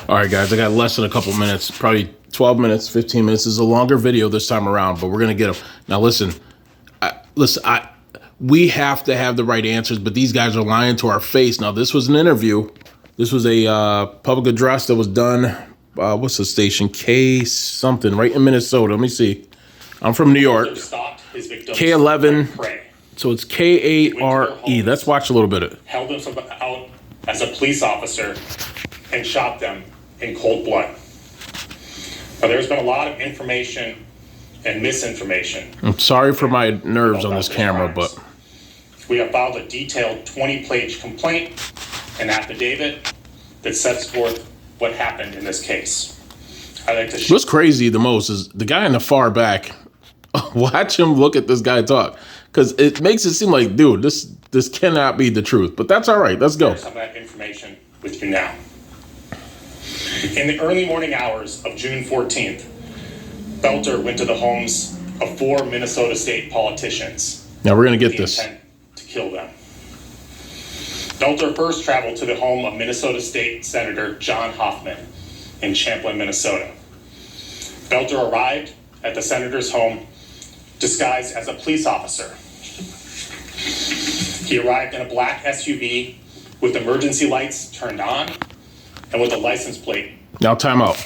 All right, guys, I got less than a couple minutes, probably 12 minutes, 15 minutes. This is a longer video this time around, but we're going to get them. Now, listen, we have to have the right answers, but these guys are lying to our face. Now, this was an interview. This was a public address that was done, what's the station? K something, right in Minnesota. Let me see. I'm from New York. K11. So it's K8RE. Let's watch a little bit of it. Held himself out as a police officer and shot them in cold blood. Now, there's been a lot of information and misinformation. I'm sorry for my nerves on this camera, but we have filed a detailed 20-page complaint and affidavit that sets forth what happened in this case. I'd like to what's crazy the most is the guy in the far back. Watch him look at this guy talk, because it makes it seem like, dude, this cannot be the truth. But that's all right. Let's go. Some of that information with you now. In the early morning hours of June 14th, Belter went to the homes of 4 Minnesota state politicians. Now we're going to get this. Intent to kill them. Belter first traveled to the home of Minnesota State Senator John Hoffman in Champlin, Minnesota. Belter arrived at the senator's home disguised as a police officer. He arrived in a black SUV with emergency lights turned on and with a license plate. Now time out.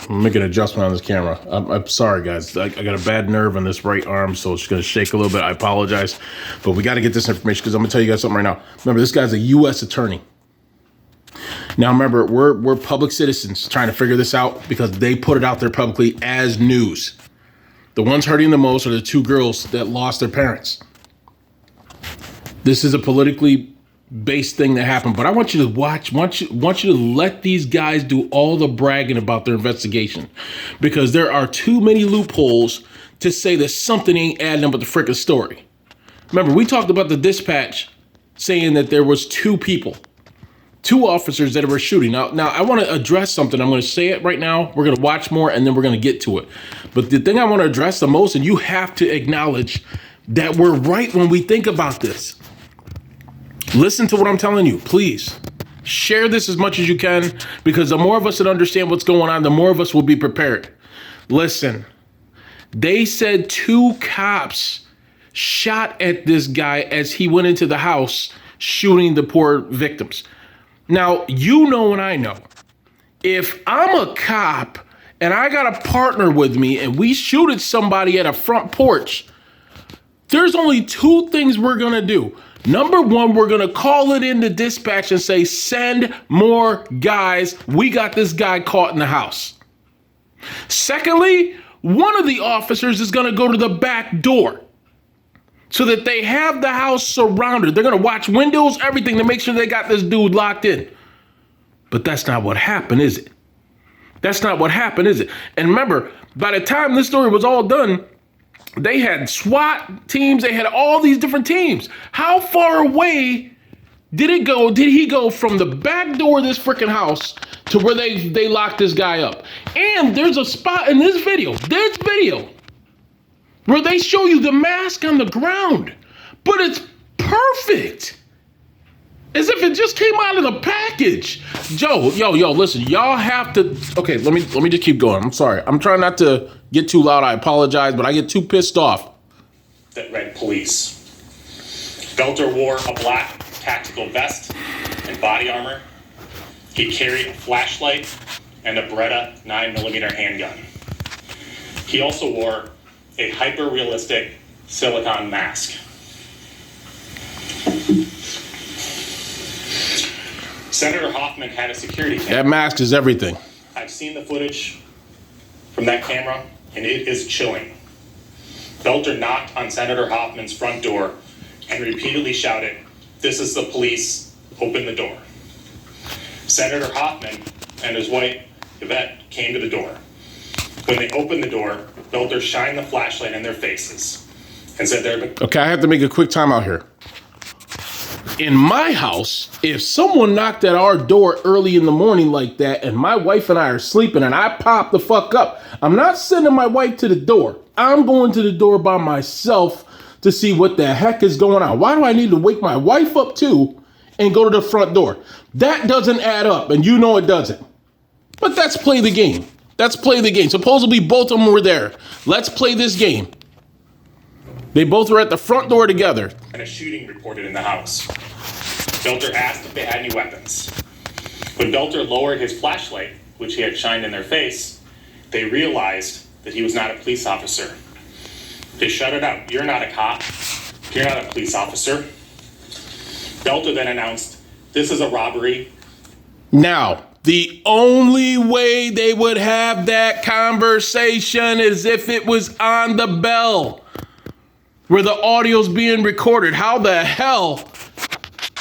I'm making an adjustment on this camera. I'm sorry, guys. I got a bad nerve on this right arm, so it's going to shake a little bit. I apologize. But we got to get this information, because I'm going to tell you guys something right now. Remember, this guy's a U.S. attorney. Now, remember, we're public citizens trying to figure this out, because they put it out there publicly as news. The ones hurting the most are the 2 girls that lost their parents. This is a politically based thing that happened, but I want you to watch, want you to let these guys do all the bragging about their investigation, because there are too many loopholes to say that something ain't adding up with the frickin' story. Remember, we talked about the dispatch saying that there was 2 people, 2 officers that were shooting. Now I want to address something. I'm going to say it right now. We're going to watch more, and then we're going to get to it. But the thing I want to address the most, and you have to acknowledge that we're right when we think about this. Listen to what I'm telling you, please. Share this as much as you can, because the more of us that understand what's going on, the more of us will be prepared. Listen, they said 2 cops shot at this guy as he went into the house shooting the poor victims. Now, you know and I know, if I'm a cop and I got a partner with me and we shoot at somebody at a front porch, there's only 2 things we're going to do. Number 1, we're going to call it into dispatch and say, send more guys. We got this guy caught in the house. Secondly, one of the officers is going to go to the back door so that they have the house surrounded. They're going to watch windows, everything, to make sure they got this dude locked in. But that's not what happened, is it? That's not what happened, is it? And remember, by the time this story was all done, they had SWAT teams. They had all these different teams. How far away did it go? Did he go from the back door of this freaking house to where they locked this guy up? And there's a spot in this video, where they show you the mask on the ground, but it's perfect. As if it just came out of the package. Yo, listen, y'all have to, okay, let me just keep going. I'm sorry. I'm trying not to get too loud. I apologize, but I get too pissed off. That read police. Belter wore a black tactical vest and body armor. He carried a flashlight and a Beretta 9mm handgun. He also wore a hyper-realistic silicone mask. Senator Hoffman had a security camera. That mask is everything. I've seen the footage from that camera, and it is chilling. Belter knocked on Senator Hoffman's front door and repeatedly shouted, "This is the police, open the door." Senator Hoffman and his wife, Yvette, came to the door. When they opened the door, Belter shined the flashlight in their faces and said okay, I have to make a quick timeout here. In my house, if someone knocked at our door early in the morning like that, and my wife and I are sleeping and I pop the fuck up, I'm not sending my wife to the door. I'm going to the door by myself to see what the heck is going on. Why do I need to wake my wife up too and go to the front door? That doesn't add up, and you know it doesn't. But let's play the game. Let's play the game. Supposedly both of them were there. Let's play this game. They both were at the front door together. And a shooting reported in the house. Belter asked if they had any weapons. When Belter lowered his flashlight, which he had shined in their face, they realized that he was not a police officer. They shouted out, "You're not a cop. You're not a police officer." Belter then announced, "This is a robbery." Now, the only way they would have that conversation is if it was on the bell, where the audio's being recorded. How the hell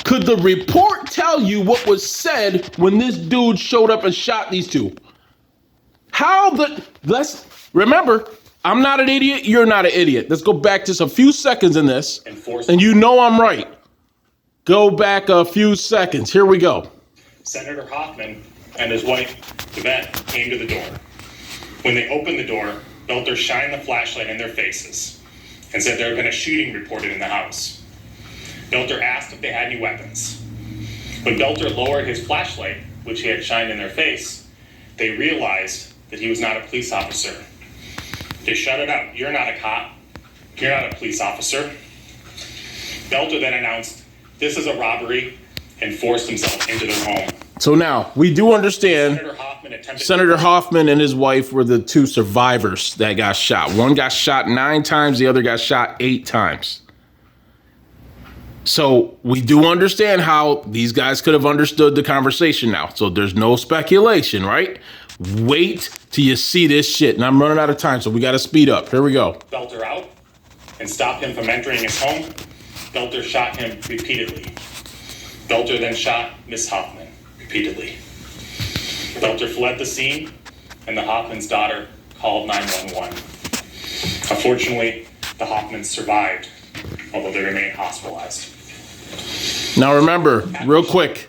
could the report tell you what was said when this dude showed up and shot these two? Let's remember, I'm not an idiot, you're not an idiot. Let's go back just a few seconds in this, and you know I'm right. Go back a few seconds. Here we go. Senator Hoffman and his wife, Yvette, came to the door. When they opened the door, Belter shined the flashlight in their faces and said there had been a shooting reported in the house. Belter asked if they had any weapons. When Belter lowered his flashlight, which he had shined in their face, they realized that he was not a police officer. They shouted out, "You're not a cop. You're not a police officer." Belter then announced, "This is a robbery," and forced himself into their home. So now, we do understand Senator Hoffman and his wife were the two survivors that got shot. One got shot 9 times, the other got shot 8 times. So we do understand how these guys could have understood the conversation now. So there's no speculation, right? Wait till you see this shit. And I'm running out of time, so we got to speed up. Here we go. Belter out and stopped him from entering his home. Belter shot him repeatedly. Belter then shot Miss Hoffman repeatedly. Belter fled the scene, and the Hoffman's daughter called 911. Unfortunately, the Hoffmans survived, although they remain hospitalized. Now remember, real quick,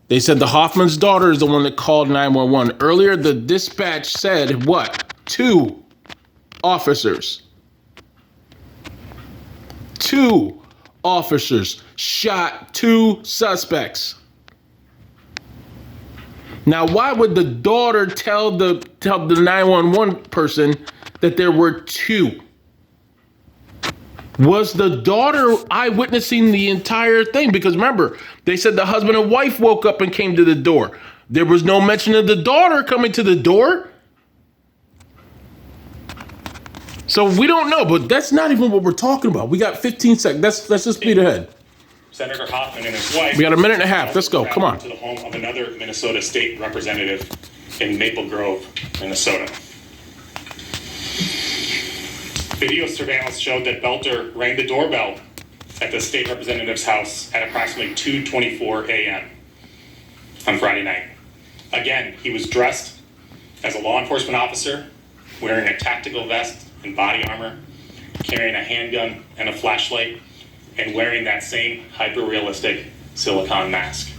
they said the Hoffman's daughter is the one that called 911. Earlier, the dispatch said what? 2 officers. 2 officers shot 2 suspects. Now, why would the daughter tell the 911 person that there were 2? Was the daughter eyewitnessing the entire thing? Because remember, they said the husband and wife woke up and came to the door. There was no mention of the daughter coming to the door. So we don't know, but that's not even what we're talking about. We got 15 seconds. Let's just speed ahead. Senator Hoffman and his wife. We got a minute and a half. Let's go. Come on. To the home of another Minnesota state representative in Maple Grove, Minnesota. Video surveillance showed that Belter rang the doorbell at the state representative's house at approximately 2:24 a.m. on Friday night. Again, he was dressed as a law enforcement officer, wearing a tactical vest and body armor, carrying a handgun and a flashlight, and wearing that same hyper-realistic silicone mask.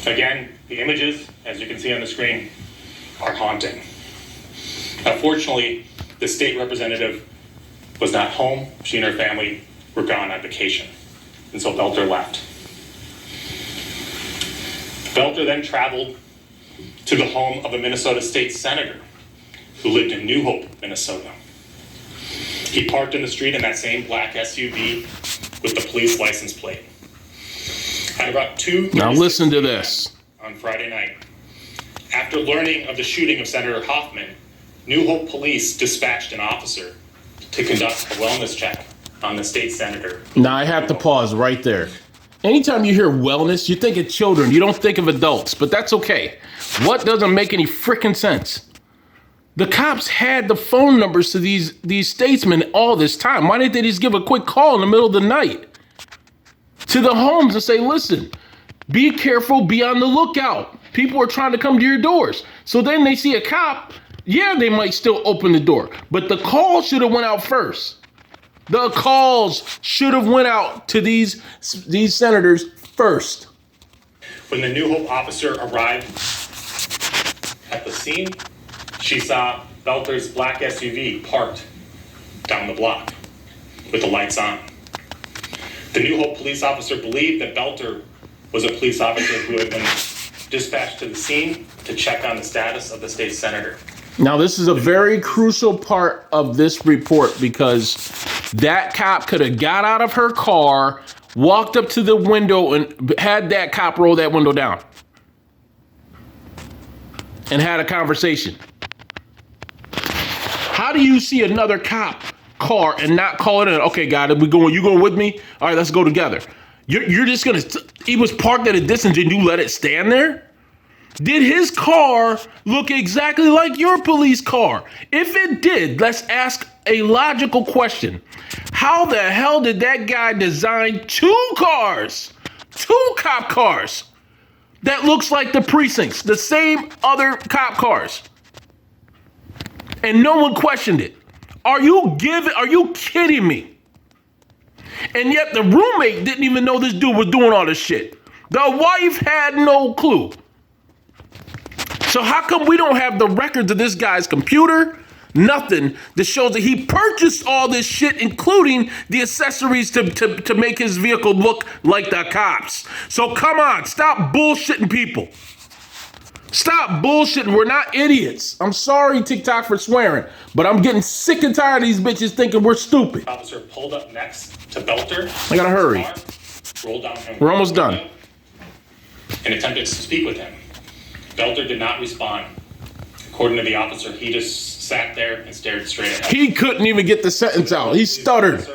Again, the images, as you can see on the screen, are haunting. Unfortunately, the state representative was not home. She and her family were gone on vacation, and so Belter left. Belter then traveled to the home of a Minnesota state senator who lived in New Hope, Minnesota. He parked in the street in that same black SUV with the police license plate. At about 2:36 Now listen to this. on Friday night, after learning of the shooting of Senator Hoffman, New Hope police dispatched an officer to conduct a wellness check on the state senator. Now I have to pause right there. Anytime you hear wellness, you think of children. You don't think of adults, but that's okay. What doesn't make any freaking sense? The cops had the phone numbers to these statesmen all this time. Why didn't they just give a quick call in the middle of the night to the homes and say, listen, be careful, be on the lookout. People are trying to come to your doors. So then they see a cop. Yeah, they might still open the door, but the call should have went out first. The calls should have went out to these senators first. When the New Hope officer arrived at the scene, she saw Belter's black SUV parked down the block with the lights on. The New Hope police officer believed that Belter was a police officer who had been dispatched to the scene to check on the status of the state senator. Now, this is a very crucial part of this report because that cop could have got out of her car, walked up to the window, and had that cop roll that window down and had a conversation. How do you see another cop car and not call it in? Okay, got it. You going with me? All right, let's go together. You're just gonna. He was parked at a distance and you let it stand there? Did his car look exactly like your police car? If it did, let's ask a logical question. How the hell did that guy design two cop cars that looks like the precincts, the same other cop cars? And no one questioned it. Are you kidding me? And yet the roommate didn't even know this dude was doing all this shit. The wife had no clue. So how come we don't have the records of this guy's computer? Nothing that shows that he purchased all this shit, including the accessories to make his vehicle look like the cops. So come on, stop bullshitting people. Stop bullshitting. We're not idiots. I'm sorry, TikTok, for swearing, but I'm getting sick and tired of these bitches thinking we're stupid. Officer pulled up next to Belter. I gotta hurry. Car, rolled down him. We're almost done. And attempted to speak with him. Belter did not respond. According to the officer, he just sat there and stared straight ahead. He couldn't even get the sentence out. He stuttered.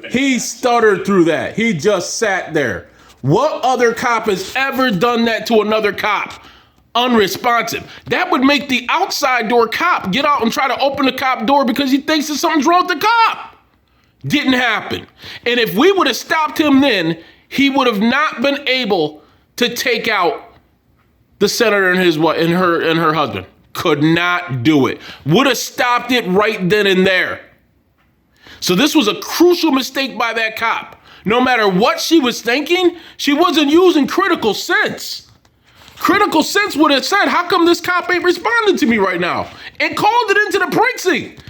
He stuttered through that. He just sat there. What other cop has ever done that to another cop? Unresponsive. That would make the outside door cop get out and try to open the cop door because he thinks that something's wrong with the cop. Didn't happen. And if we would have stopped him then, he would have not been able to take out the senator and his wife and her husband. Could not do it. Would have stopped it right then and there. So this was a crucial mistake by that cop. No matter what she was thinking, she wasn't using critical sense. Critical sense would have said, how come this cop ain't responding to me right now? And called it into the precinct.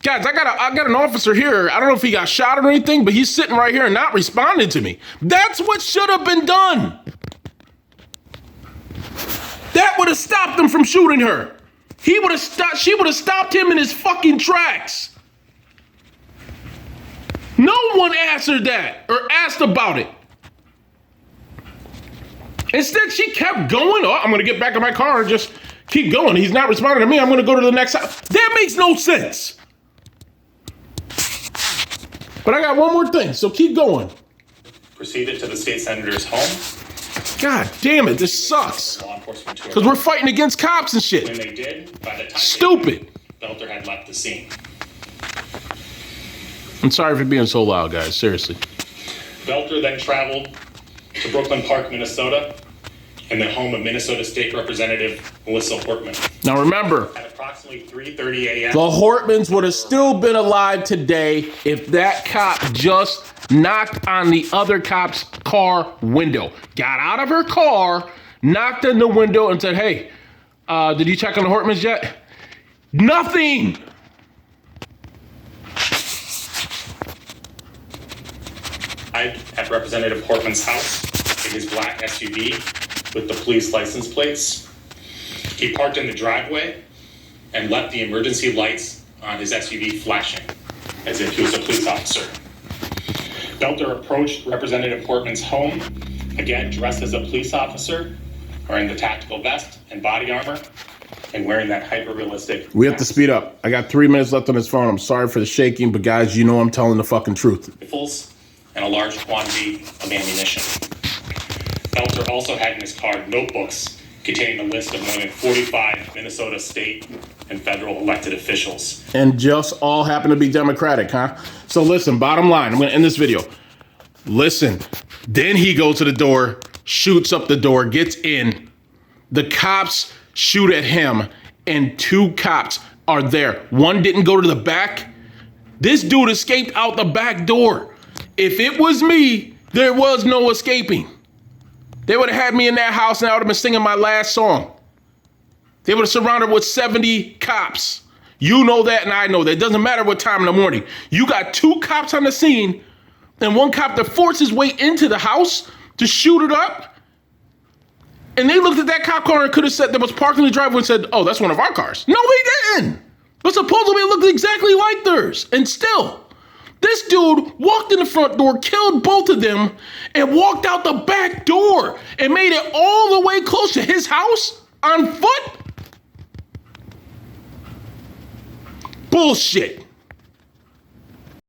Guys, I got an officer here. I don't know if he got shot or anything, but he's sitting right here and not responding to me. That's what should have been done. That would have stopped him from shooting her. She would have stopped him in his fucking tracks. No one answered that or asked about it. Instead, she kept going. Oh, I'm going to get back in my car and just keep going. He's not responding to me. I'm going to go to the next house. That makes no sense. But I got one more thing, so keep going. Proceeded to the state senator's home. God damn it, this sucks. Because we're fighting against cops and shit. When they did, by the time stupid. Belter had left the scene. I'm sorry for being so loud, guys. Seriously. Belter then traveled to Brooklyn Park, Minnesota, in the home of Minnesota State Representative Melissa Hortman. Now remember, at approximately 3:30 a.m. the Hortmans would have still been alive today if that cop just knocked on the other cop's car window. Got out of her car, knocked on the window and said, hey, did you check on the Hortmans yet? Nothing. At Representative Hortman's house in his black SUV with the police license plates. He parked in the driveway and left the emergency lights on his SUV flashing as if he was a police officer. Belter approached Representative Hortman's home, again dressed as a police officer, wearing the tactical vest and body armor, and wearing that hyper-realistic... We have to speed up. I got 3 minutes left on this phone. I'm sorry for the shaking, but guys, you know I'm telling the fucking truth. Rifles and a large quantity of ammunition. Belter also had in his car notebooks containing a list of more than 45 Minnesota state and federal elected officials. And just all happen to be Democratic, huh? So listen, bottom line, I'm gonna end this video. Listen, then he goes to the door, shoots up the door, gets in. The cops shoot at him, and 2 cops are there. One didn't go to the back. This dude escaped out the back door. If it was me, there was no escaping. They would have had me in that house and I would have been singing my last song. They would have surrounded with 70 cops. You know that and I know that. It doesn't matter what time in the morning. You got 2 cops on the scene and 1 cop that forced his way into the house to shoot it up. And they looked at that cop car and could have said that was parked in the driveway and said, oh, that's one of our cars. No, they didn't. But supposedly it looked exactly like theirs. And still, this dude walked in the front door, killed both of them, and walked out the back door and made it all the way close to his house on foot? Bullshit.